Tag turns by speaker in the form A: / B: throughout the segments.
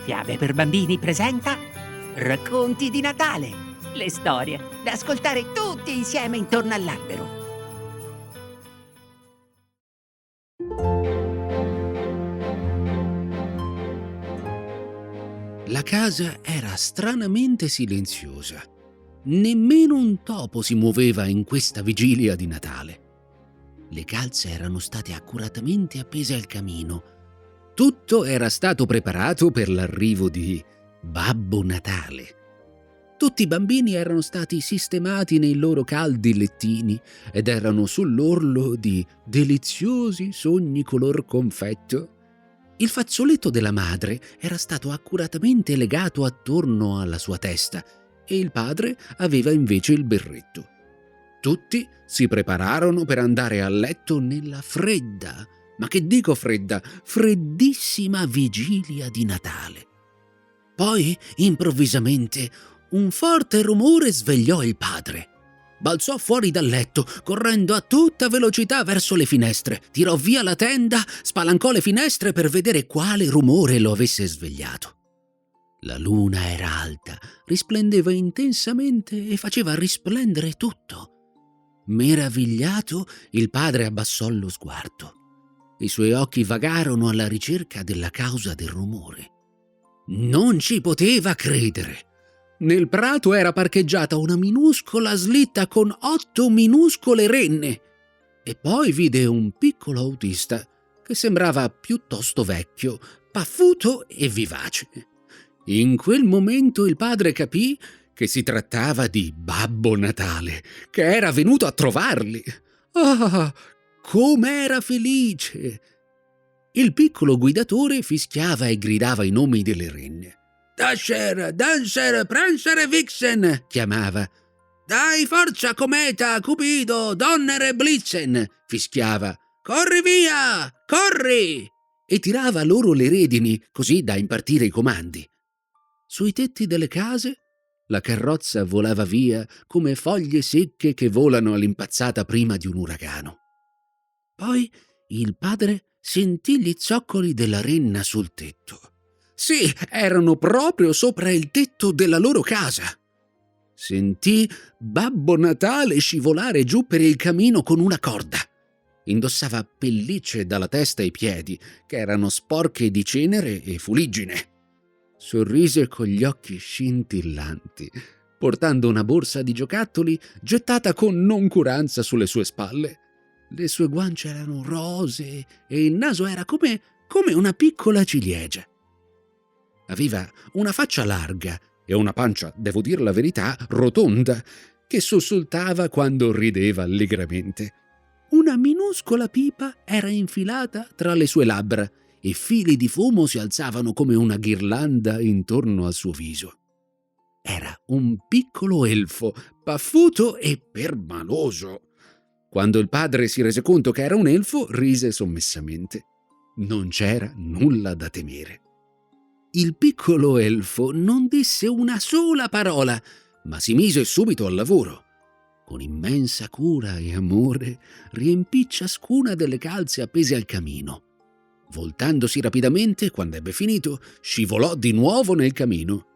A: Fiabe per bambini presenta Racconti di Natale, le storie da ascoltare tutti insieme intorno all'albero.
B: La casa era stranamente silenziosa. Nemmeno un topo si muoveva in questa vigilia di Natale. Le calze erano state accuratamente appese al camino. Tutto era stato preparato per l'arrivo di Babbo Natale. Tutti i bambini erano stati sistemati nei loro caldi lettini ed erano sull'orlo di deliziosi sogni color confetto. Il fazzoletto della madre era stato accuratamente legato attorno alla sua testa e il padre aveva invece il berretto. Tutti si prepararono per andare a letto nella fredda, ma che dico fredda, freddissima vigilia di Natale. Poi, improvvisamente, un forte rumore svegliò il padre. Balzò fuori dal letto, correndo a tutta velocità verso le finestre, tirò via la tenda, spalancò le finestre per vedere quale rumore lo avesse svegliato. La luna era alta, risplendeva intensamente e faceva risplendere tutto. Meravigliato, il padre abbassò lo sguardo. I suoi occhi vagarono alla ricerca della causa del rumore. Non ci poteva credere. Nel prato era parcheggiata una minuscola slitta con 8 minuscole renne. E poi vide un piccolo autista che sembrava piuttosto vecchio, paffuto e vivace. In quel momento il padre capì che si trattava di Babbo Natale, che era venuto a trovarli. Ah, com'era felice! Il piccolo guidatore fischiava e gridava i nomi delle renne. Dasher, Dancer, Prancer e Vixen, chiamava. Dai forza, Cometa, Cupido, Donner e Blitzen, fischiava. Corri via, corri! E tirava loro le redini, così da impartire i comandi. Sui tetti delle case la carrozza volava via come foglie secche che volano all'impazzata prima di un uragano. Poi il padre sentì gli zoccoli della renna sul tetto. Sì, erano proprio sopra il tetto della loro casa. Sentì Babbo Natale scivolare giù per il camino con una corda. Indossava pellicce dalla testa ai piedi, che erano sporche di cenere e fuliggine. Sorrise con gli occhi scintillanti, portando una borsa di giocattoli gettata con noncuranza sulle sue spalle. Le sue guance erano rosee e il naso era come una piccola ciliegia. Aveva una faccia larga e una pancia, devo dir la verità, rotonda, che sussultava quando rideva allegramente. Una minuscola pipa era infilata tra le sue labbra e fili di fumo si alzavano come una ghirlanda intorno al suo viso. Era un piccolo elfo, paffuto e permaloso. Quando il padre si rese conto che era un elfo, rise sommessamente. Non c'era nulla da temere. Il piccolo elfo non disse una sola parola, ma si mise subito al lavoro. Con immensa cura e amore riempì ciascuna delle calze appese al camino. Voltandosi rapidamente, quando ebbe finito, scivolò di nuovo nel camino.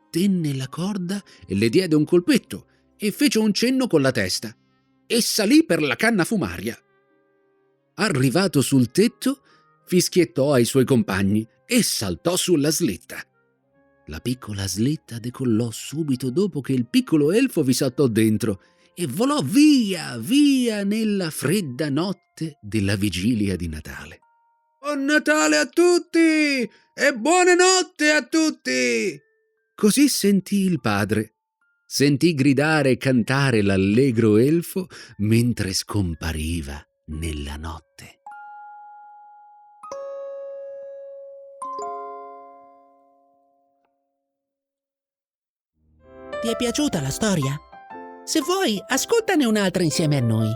B: Tenne la corda e le diede un colpetto e fece un cenno con la testa e salì per la canna fumaria. Arrivato sul tetto, fischiettò ai suoi compagni e saltò sulla slitta. La piccola slitta decollò subito dopo che il piccolo elfo vi saltò dentro e volò via, via nella fredda notte della vigilia di Natale. Buon Natale a tutti e buonanotte a tutti! Così sentì il padre. Sentì gridare e cantare l'allegro elfo mentre scompariva nella notte.
A: Ti è piaciuta la storia? Se vuoi, ascoltane un'altra insieme a noi.